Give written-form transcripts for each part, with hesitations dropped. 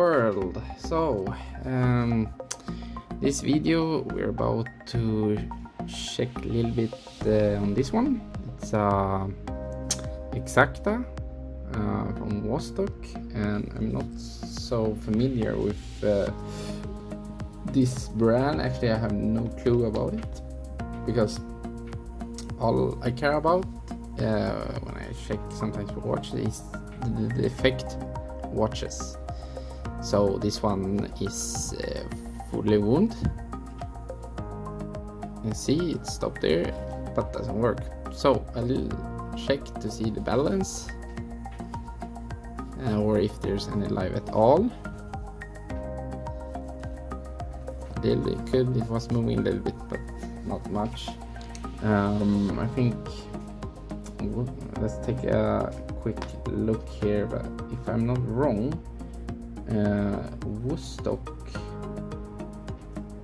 world. So this video we're about to check a little bit on this one. It's Exacta from Wostok, and I'm not so familiar with this brand. Actually, I have no clue about it, because all I care about when I check sometimes for watches is the defect watches. So this one is fully wound. You see it stopped there but doesn't work. So I'll check to see the balance or if there's any live at all. It was moving a little bit but not much. I think let's take a quick look here, but if I'm not wrong, Wostok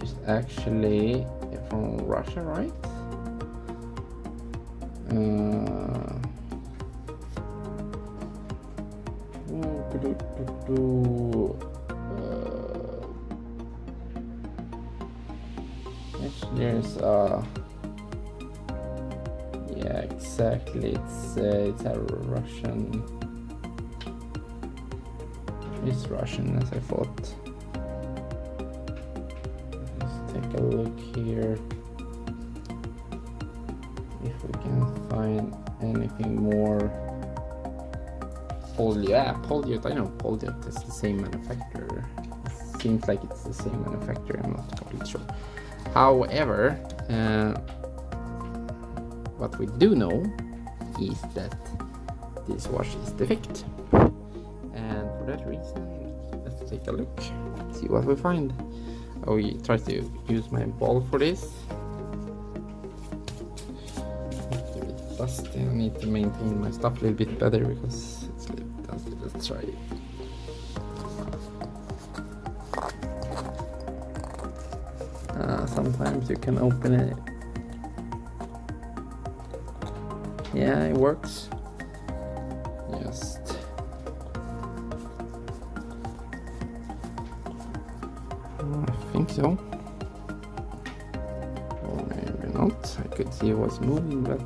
is actually from Russia, right? Actually, there's yeah, exactly. It's a Russian. It's Russian, as I thought. Let's take a look here if we can find anything more. Polyot. I know Polyot is the same manufacturer. It seems like it's the same manufacturer. I'm not completely sure. However, what we do know is that this watch is defective, and for that reason, let's take a look, see what we find. I will try to use my ball for this. It's a bit dusty. I need to maintain my stuff a little bit better because it's a little bit dusty. Let's try it. Sometimes you can open it. Yeah, it works. Just I think so. Or maybe not. I could see what's moving, but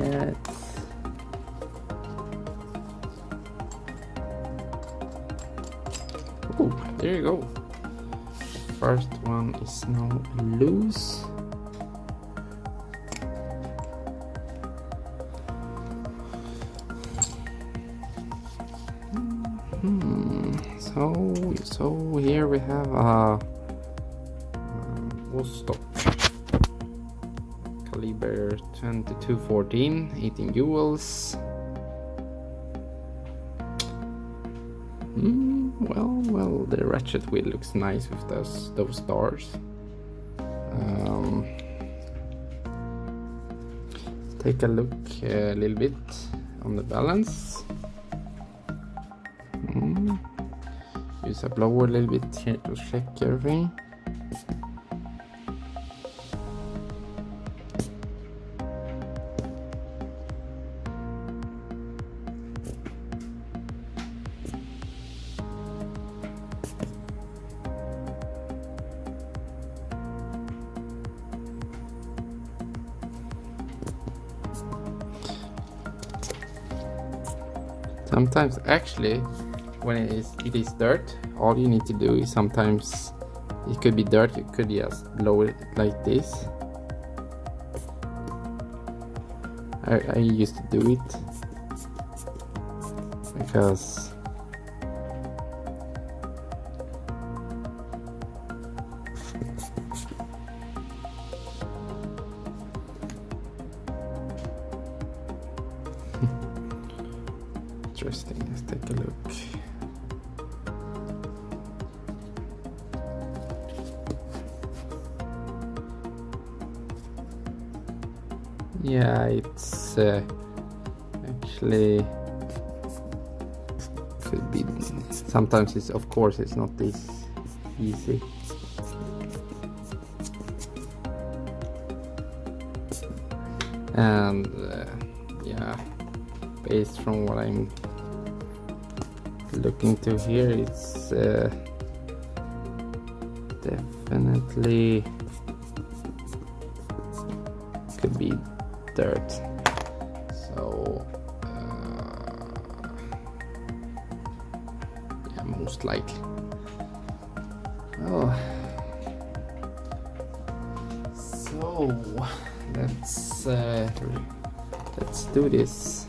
yeah, oh, there you go. First one is now loose. So here we have a Wostok caliber 2214, 18 jewels. Well, the ratchet wheel looks nice with those stars. Take a look a little bit on the balance. Use a blower a little bit here to check everything. Sometimes actually when it is dirt, all you need to do is, sometimes it could be dirt, you could just blow it like this. I used to do it because interesting. Let's take a look. Yeah, it's actually could be. Sometimes it's, of course, it's not this easy. and yeah, based from what I'm looking to here, it's definitely could be dirt. So yeah, most likely. Oh, so let's do this.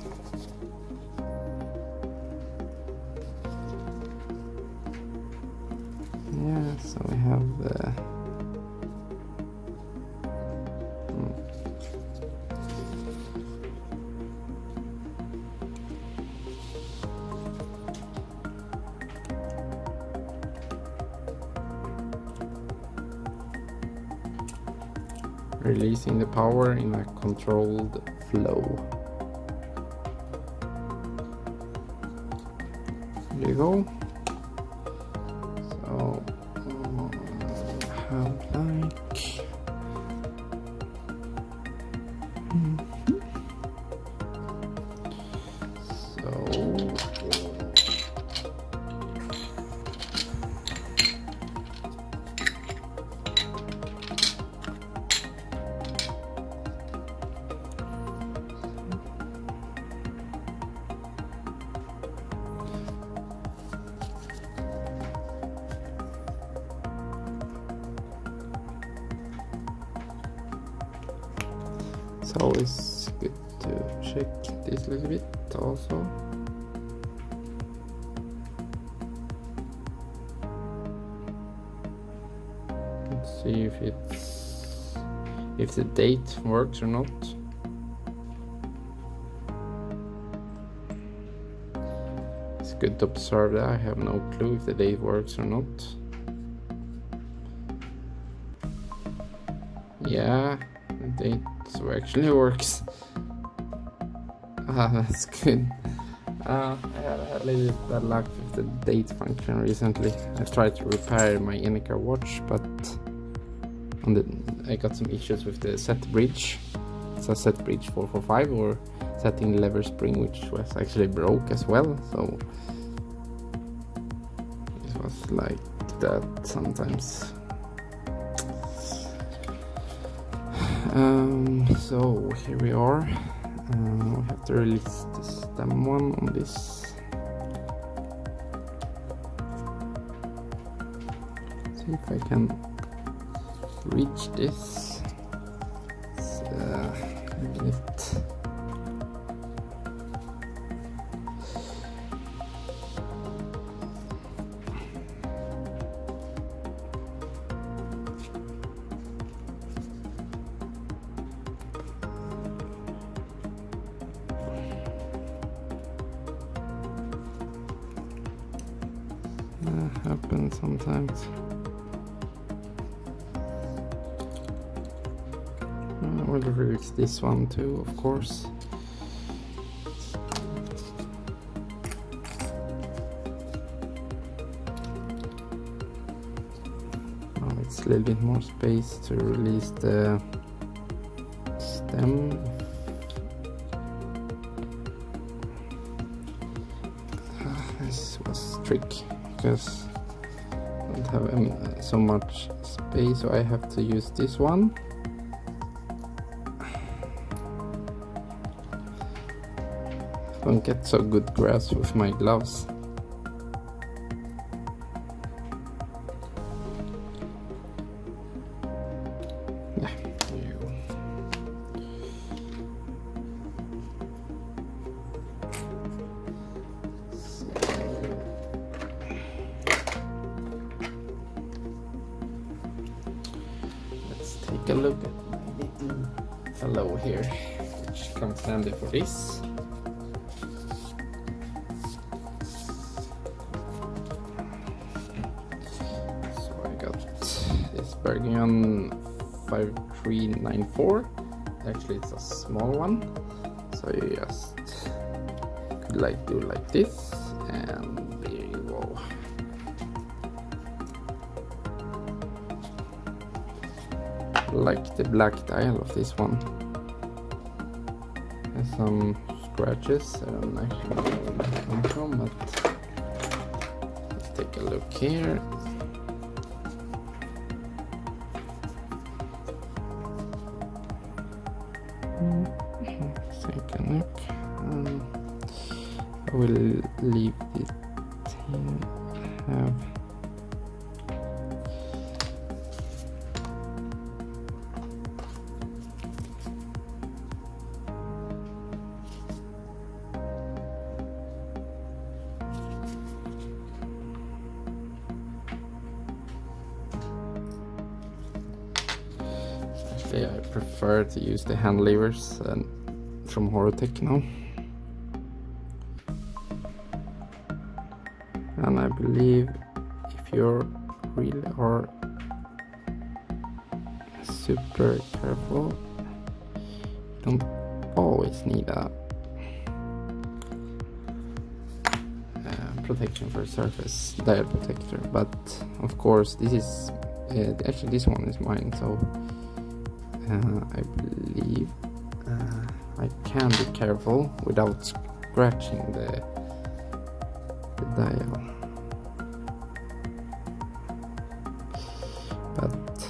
Yeah, so we have releasing the power in a controlled flow. There you go. So have like so it's good to check this a little bit also. Let's see if the date works or not. It's good to observe that. I have no clue if the date works or not. Yeah, the date actually works. That's good. I had a little bit bad luck with the date function recently. I tried to repair my Exacta watch, but I got some issues with the set bridge. It's a set bridge 445 or setting lever spring, which was actually broke as well. So it was like that sometimes. So here we are. We have to release the stem one on this. See if I can reach this. It's a bit. Happens sometimes. I will release this one too, of course. Now it's a little bit more space to release the stem. This was tricky because I don't have so much space, so I have to use this one. I don't get so good grasp with my gloves. Yeah, there you go. Let's take a look at my little fellow here, which comes handy for this. Bergen 5394. Actually, it's a small one, so you just could do like this, and there you go. Like the black dial of this one. some scratches. I don't actually know where they come from, but let's take a look here. Let's take a look. I will leave it here. Actually, I prefer to use the hand levers from Horotech now. And I believe if you're really are super careful, you don't always need a protection for surface dial protector, but of course this is actually this one is mine, so I believe I can be careful without scratching the dial. But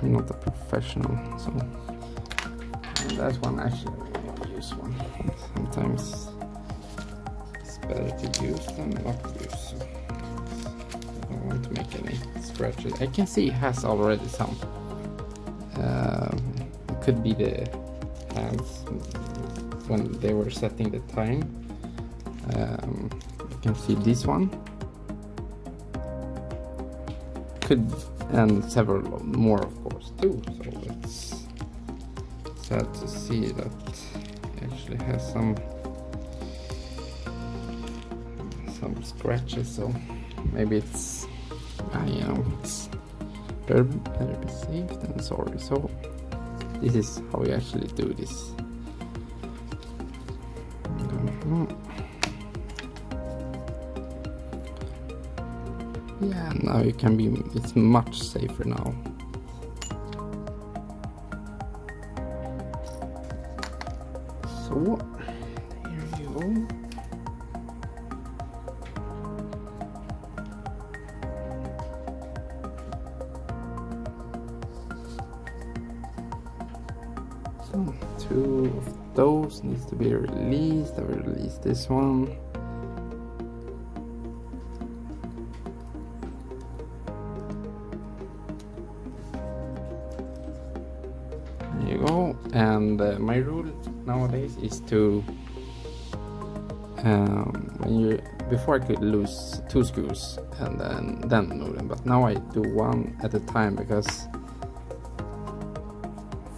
I'm not a professional, so that one actually I never use one. Sometimes it's better to use than not use. I don't want to make any scratches. I can see it has already some. It could be the hands when they were setting the time. You can see this one. Could, and several more of course too, so it's sad to see that it actually has some scratches, so maybe it's you know, it's better be safe than sorry. So this is how we actually do this. Yeah, now you can be, it's much safer now. So, here you go. So, two of those needs to be released. I will release this one. There you go. And my rule nowadays is to when you before I could lose 2 screws and then move them, but now I do 1 at a time because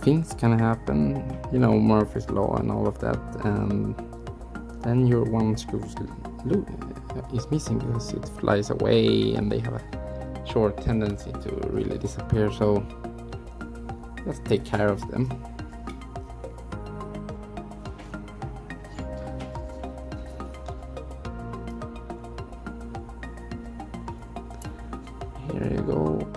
things can happen, you know, Murphy's law and all of that, and then your 1 screw is missing because it flies away and they have a short tendency to really disappear, so just take care of them. Here you go.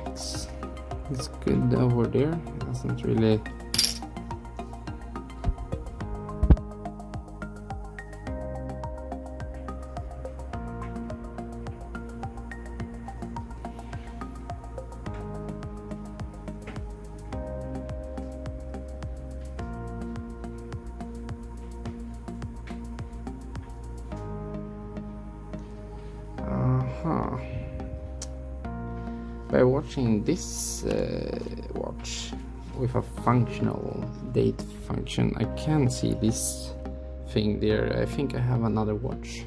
It's good over there. It doesn't really. By watching this watch with a functional date function, I can see this thing there. I think I have another watch.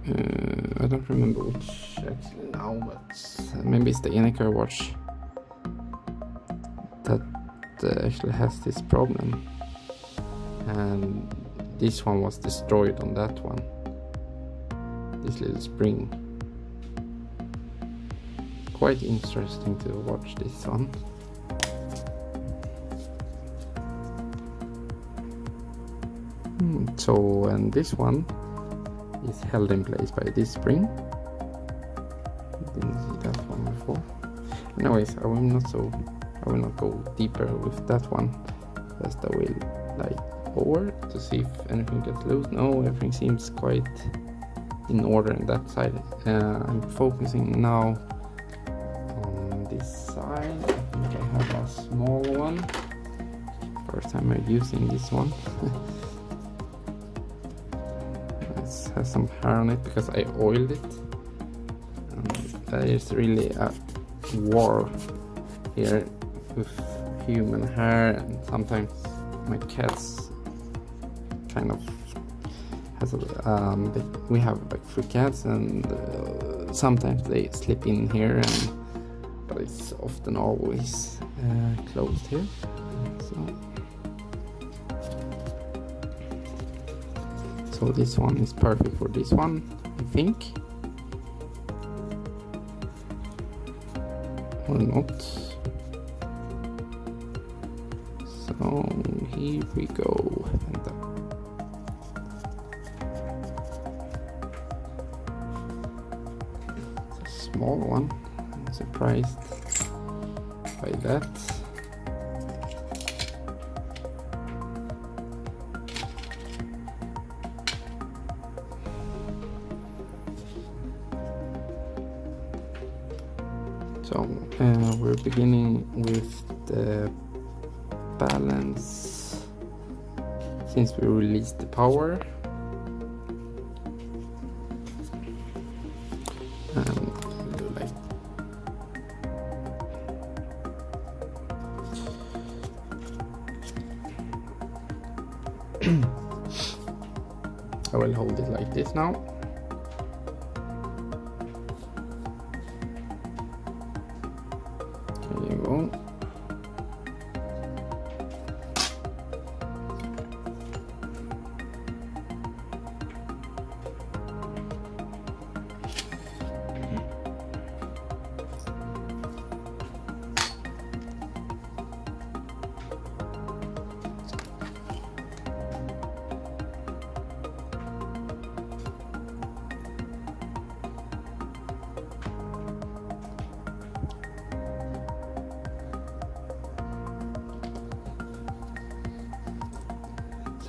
I don't remember which actually now, but maybe it's the Eneker watch that actually has this problem. And this one was destroyed on that one. This little spring. Quite interesting to watch this one. So, and this one is held in place by this spring. Didn't see that one before. Anyways, I'm not so I will not go deeper with that one. Just I will light over to see if anything gets loose. No, everything seems quite in order on that side. I'm focusing now on this side. I think I have a small one. First time I'm using this one. It has some hair on it because I oiled it. There is really a war here with human hair, and sometimes my cats kind of has we have like 3 cats, and sometimes they slip in here, but it's often always closed here. So this one is perfect for this one, I think. Or not. So here we go. It's a small one. I'm surprised by that. So we're beginning with the balance since we released the power. I will hold it like this now. There you go.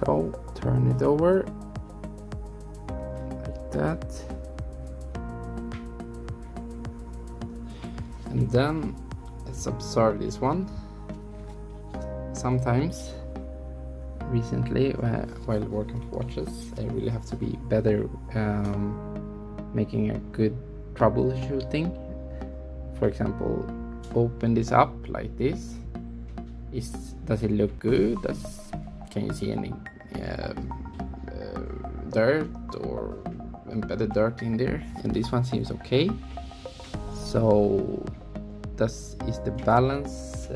So turn it over like that, and then let's observe this one. Sometimes recently while working with watches, I really have to be better making a good troubleshooting. For example, open this up like this. Does it look good? Can you see any dirt or embedded dirt in there? And this one seems okay. So is the balance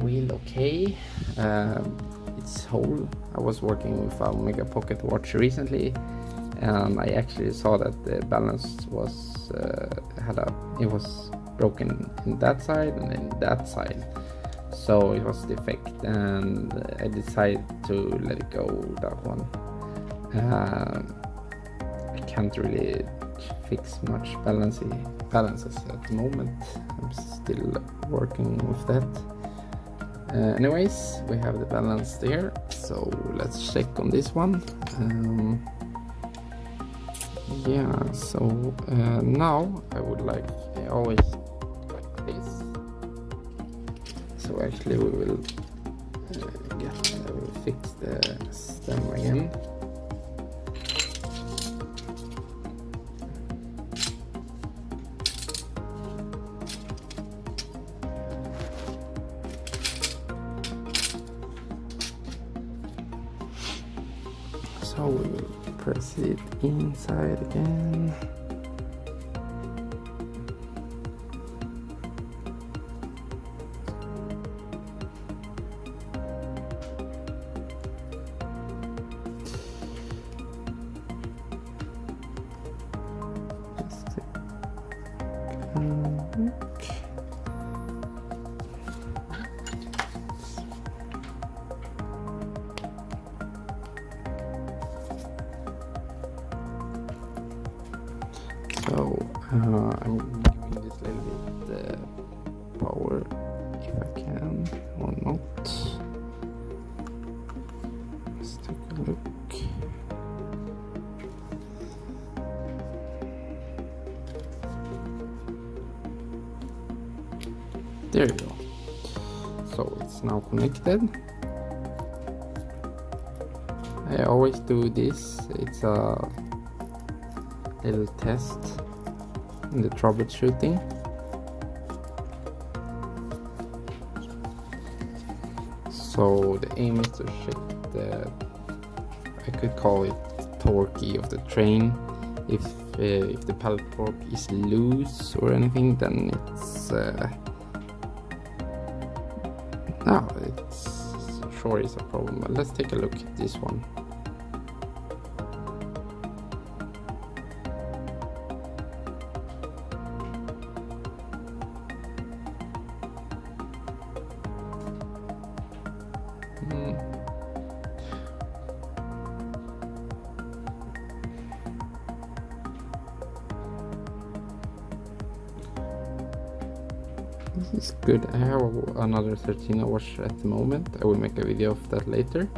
wheel okay? It's whole. I was working with a Omega Pocket watch recently, and I actually saw that the balance was it was broken in that side and in that side. So it was defect, and I decided to let it go, that one. I can't really fix much balances at the moment. I'm still working with that. Anyways, we have the balance there, so let's check on this one. Yeah, so now I would I always like this. So actually we will fix the stem again. So we will press it inside again. So I'm dropping this little bit power if I can or not. Let's take a look. There you go. So it's now connected. I always do this. It's a little test in the troubleshooting. So the aim is to check the, I could call it torque of the train. If the pallet fork is loose or anything, then it's no, it's sure is a problem. But let's take a look at this one. This is good. I have another 13 hours at the moment. I will make a video of that later.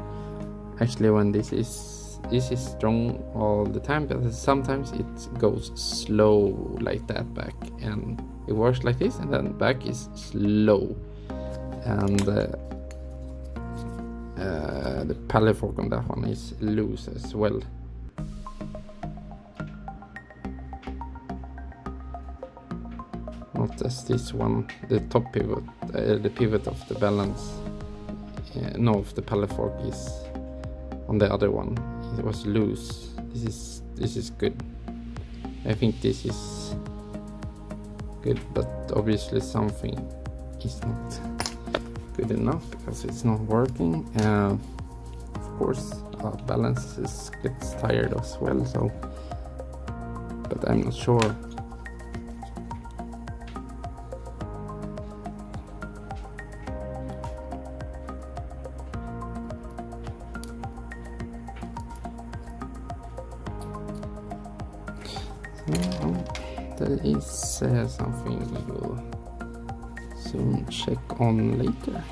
Actually, when this is strong all the time, but sometimes it goes slow like that back, and it works like this, and then back is slow, and the pallet fork on that one is loose as well. Not as this one, the top pivot, the pivot of the balance, no, of the pallet fork is on the other one. It was loose. This is good. I think this is good, but obviously something is not good enough because it's not working. Of course, balance gets tired as well. So, but I'm not sure. That is something we will soon check on later.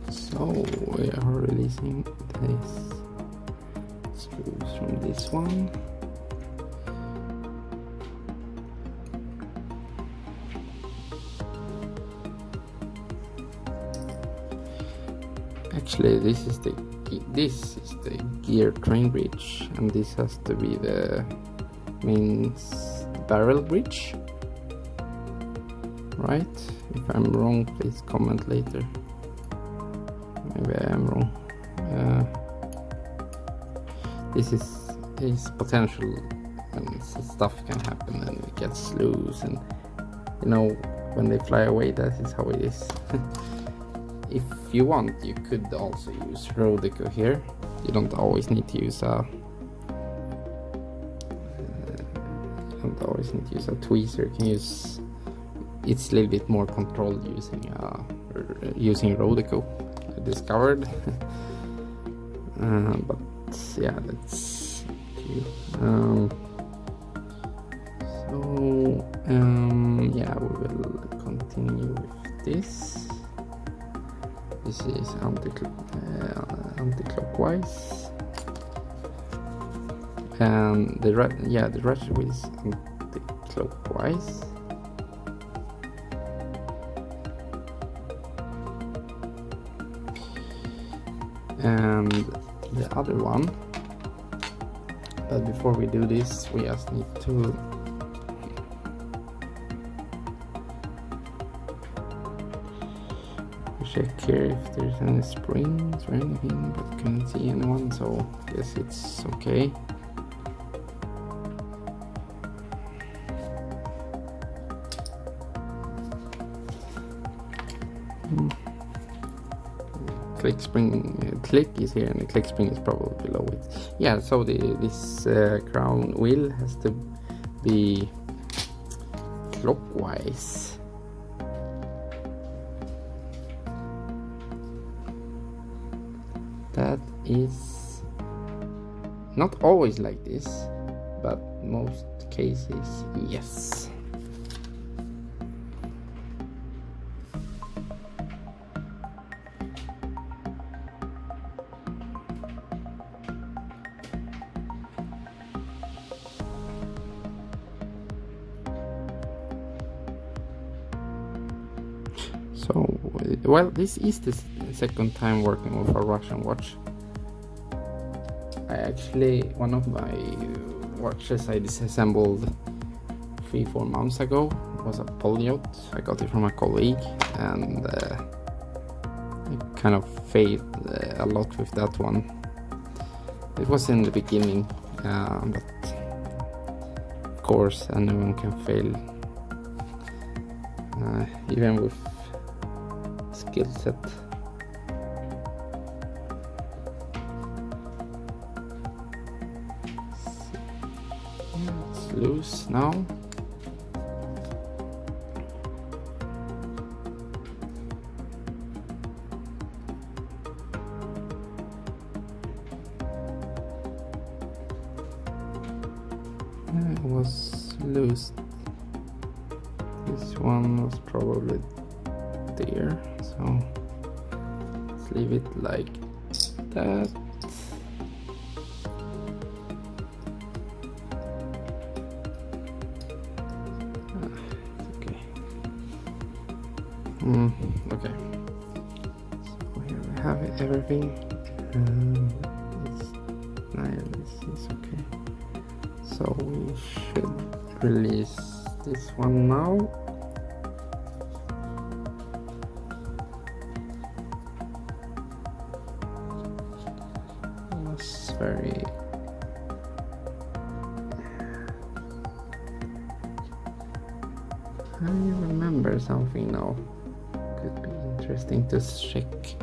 So we are releasing this screws from this one. Actually, this is the gear train bridge, and this has to be the main barrel bridge, right? If I'm wrong, please comment later. Maybe I am wrong. This is potential, and stuff can happen, and it gets loose, and you know, when they fly away, that is how it is. If you want, you could also use Rodeco here. You don't always need to use a tweezer. You can use, it's a little bit more controlled using Rodeco, I discovered. But yeah, that's you. Yeah, we will continue with this. This is anti-clockwise, and the ratchet wheel is anti-clockwise. And the other one, but before we do this, we just need to check here if there's any springs or anything, but couldn't see anyone, so I guess it's okay. Click spring, click is here, and the click spring is probably below it. Yeah, so this crown wheel has to be clockwise. That is not always like this, but most cases, yes. So, well, this is the second time working with a Russian watch. I actually, one of my watches I disassembled 3-4 months ago was a Polyot. I got it from a colleague, and I kind of failed a lot with that one. It was in the beginning, but of course anyone can fail, even with skill set. It's loose now. It was loose. This one was probably there, so let's leave it like that. Okay. Okay. So here we have it, everything. This is okay. So we should release this one now. That's very I remember something now. Could be interesting to check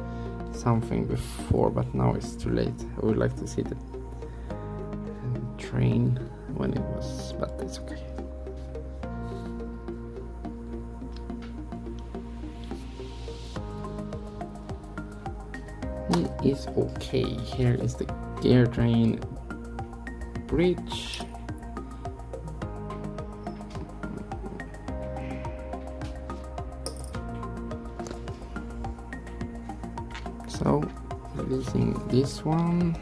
something before, but now it's too late. I would like to see the train when it was, but it's okay. It is okay. Here is the gear train bridge. So releasing this one.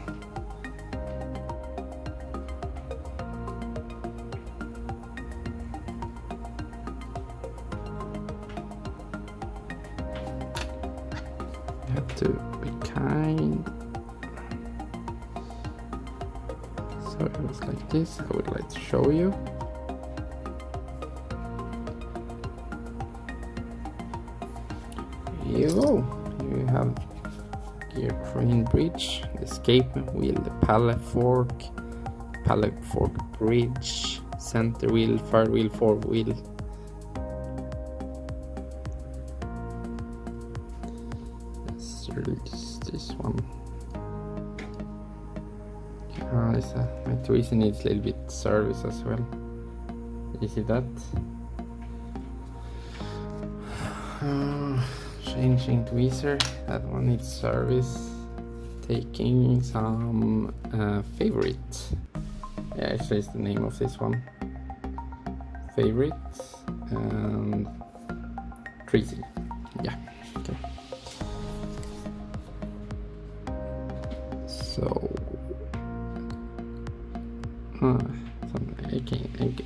You have to be kind. So it was like this. I would like to show you. Here you go. You have gear train bridge, the escape wheel, the pallet fork bridge, center wheel, third wheel, fourth wheel. Let's release this one. My tweezer needs a little bit service as well. You see that? Changing tweezer, that one needs service. Taking some favorite. Yeah, actually it's the name of this one. Favorite and creasing. Yeah, okay. So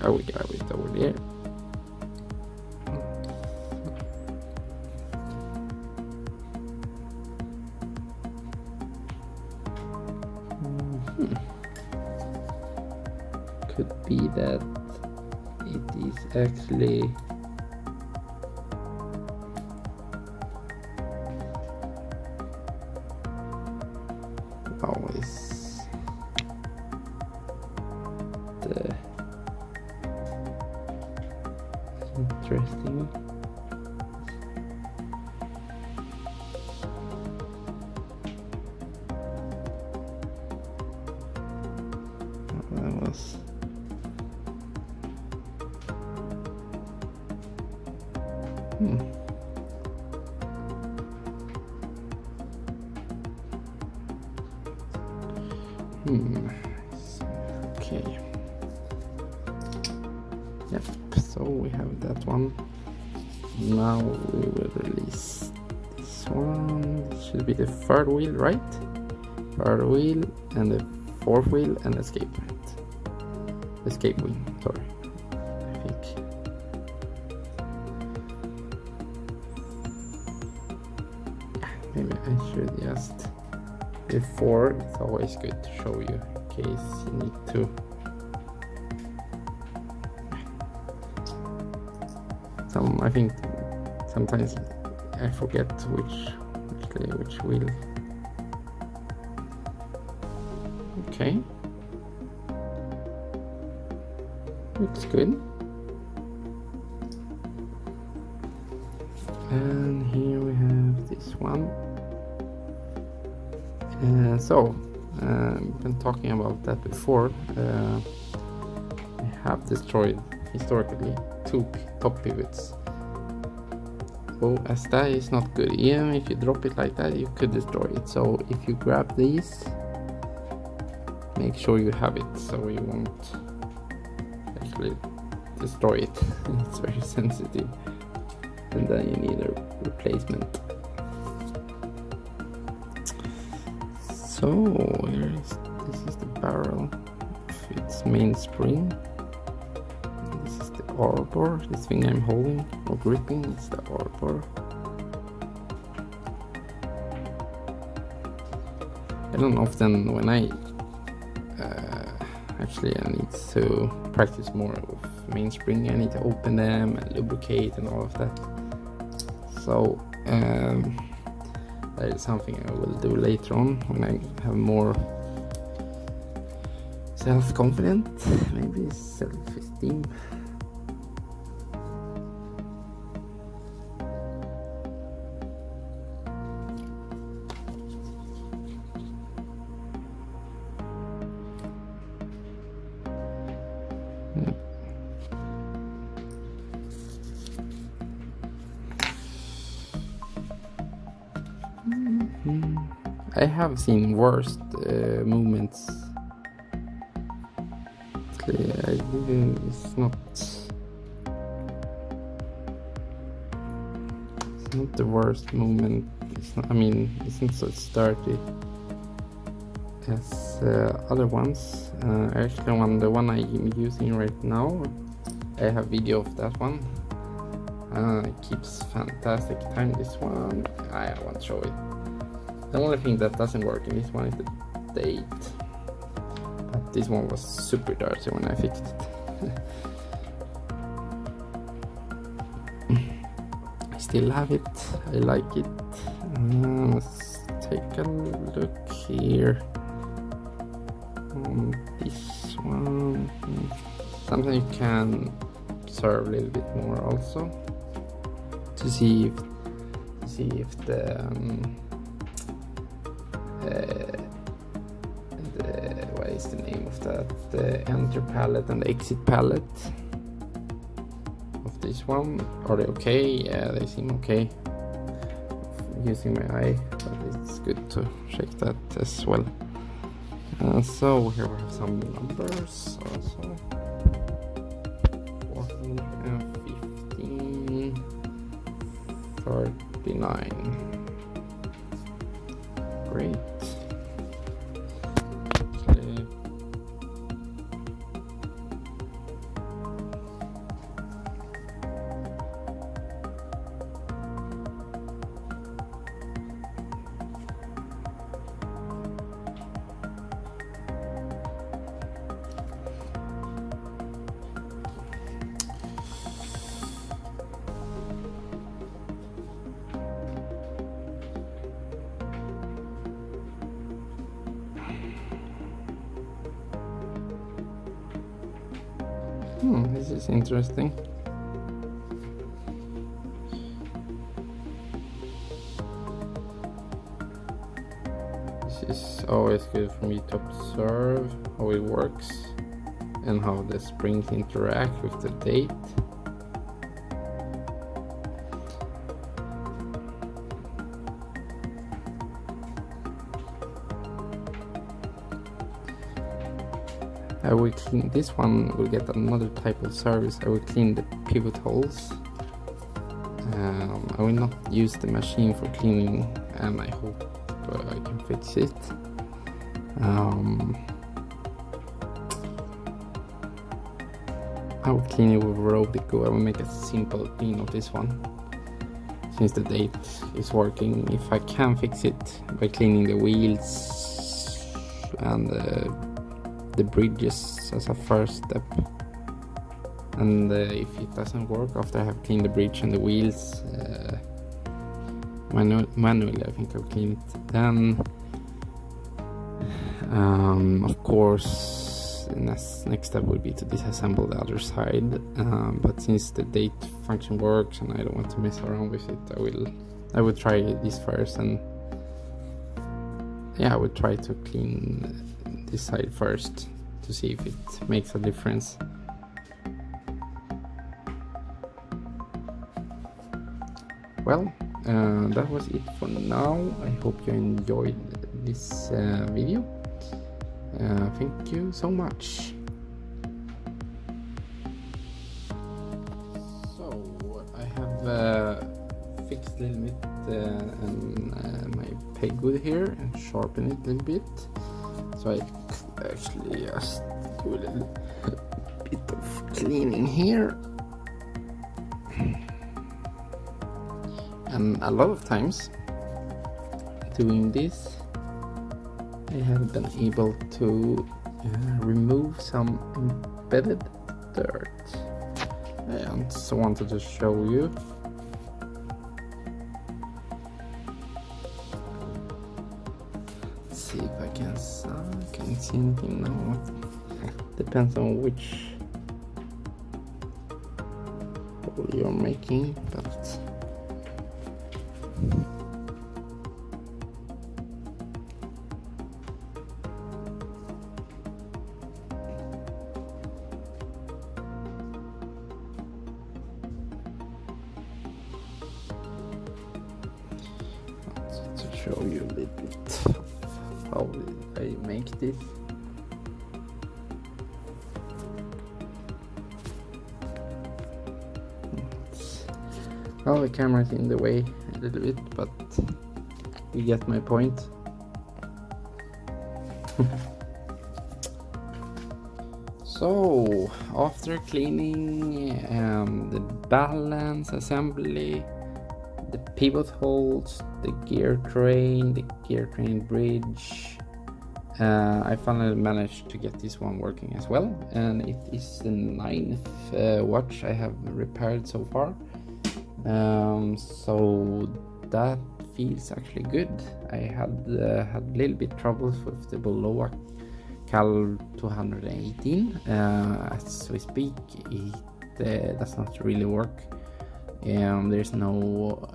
I will grab it over there. Could be that it is actually always the interesting. That was Okay. Yep, so we have that one. Now we will release this one. It should be the third wheel, right? Third wheel and the fourth wheel and escape. Escape wheel, sorry. I think. Maybe I should just before, it's always good to show you in case you need to. I think sometimes I forget which wheel. Okay, looks good. And here we have this one. I've been talking about that before. I have destroyed historically 2 top pivots. So as that is not good, even if you drop it like that, you could destroy it. So if you grab these, make sure you have it so you won't actually destroy it. It's very sensitive, and then you need a replacement. So this is the barrel of its main spring. This is the arbor. This thing I'm holding or gripping is the arbor. I don't often when I need to practice more with mainspring. I need to open them and lubricate and all of that. So that is something I will do later on when I have more self-confidence, maybe self-esteem. I have seen worse movements. It's not the worst movement. It's not, I mean, it's not so sturdy as other ones. Actually, the one I'm using right now, I have video of that one. It keeps fantastic time. This one, I won't show it. The only thing that doesn't work in this one is the date. But this one was super dirty when I fixed it. I still have it. I like it. Let's take a look here on this one. Something you can observe a little bit more also to see if the what is the name of that? The enter palette and the exit palette of this one. Are they okay? Yeah, they seem okay. Using my eye, but it's good to check that as well. So here we have some numbers also. 14 and 15, 39. Great. Okay. This is interesting. This is always good for me to observe how it works and how the springs interact with the date. I will clean this one. Will get another type of service. I will clean the pivot holes. I will not use the machine for cleaning, and I hope I can fix it. I will clean it with Robico. I will make a simple clean of this one, since the date is working. If I can fix it by cleaning the wheels and the bridges as a first step, and if it doesn't work after I have cleaned the bridge and the wheels manually, I think I'll clean it then. Of course, the next step will be to disassemble the other side, but since the date function works and I don't want to mess around with it, I will try this first, and yeah, I will try to clean this side first to see if it makes a difference. Well, that was it for now. I hope you enjoyed this video. Thank you so much. So I have fixed a little bit my peg wood here and sharpened it a little bit. So I actually just do a little bit of cleaning here. And a lot of times doing this, I have been able to remove some embedded dirt. I just wanted to show you. Let's see if I can see anything now. Depends on which hole you're making, but to show you a little bit how I make this. Well, the camera is in the way a little bit, but you get my point. So, after cleaning the balance assembly, the pivot holes, the gear train bridge, I finally managed to get this one working as well, and it is the 9th watch I have repaired so far. So that feels actually good. I had a little bit troubles with the below Cal 218. As we speak, it does not really work. There's no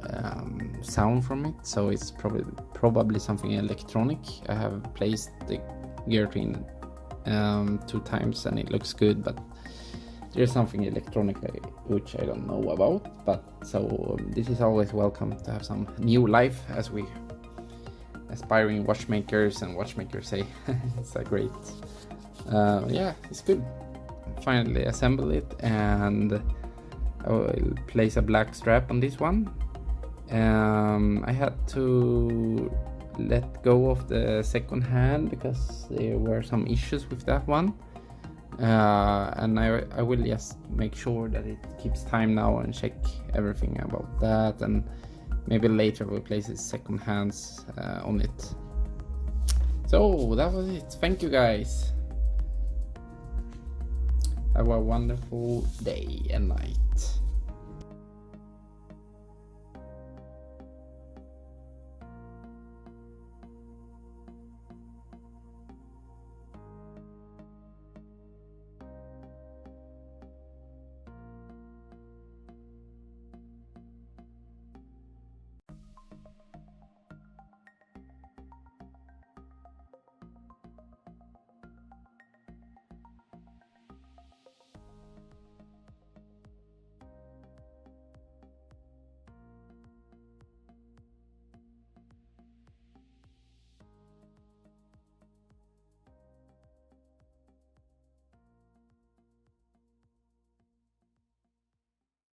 sound from it, so it's probably something electronic. I have placed the gear train 2 times and it looks good, but there's something electronic which I don't know about. But so this is always welcome to have some new life, as we aspiring watchmakers say. It's a great yeah, it's good. Finally assemble it, and I will place a black strap on this one. I had to let go of the second hand because there were some issues with that one. And I will just make sure that it keeps time now and check everything about that, and maybe later we'll place the second hands on it. So that was it. Thank you guys. Have a wonderful day and night.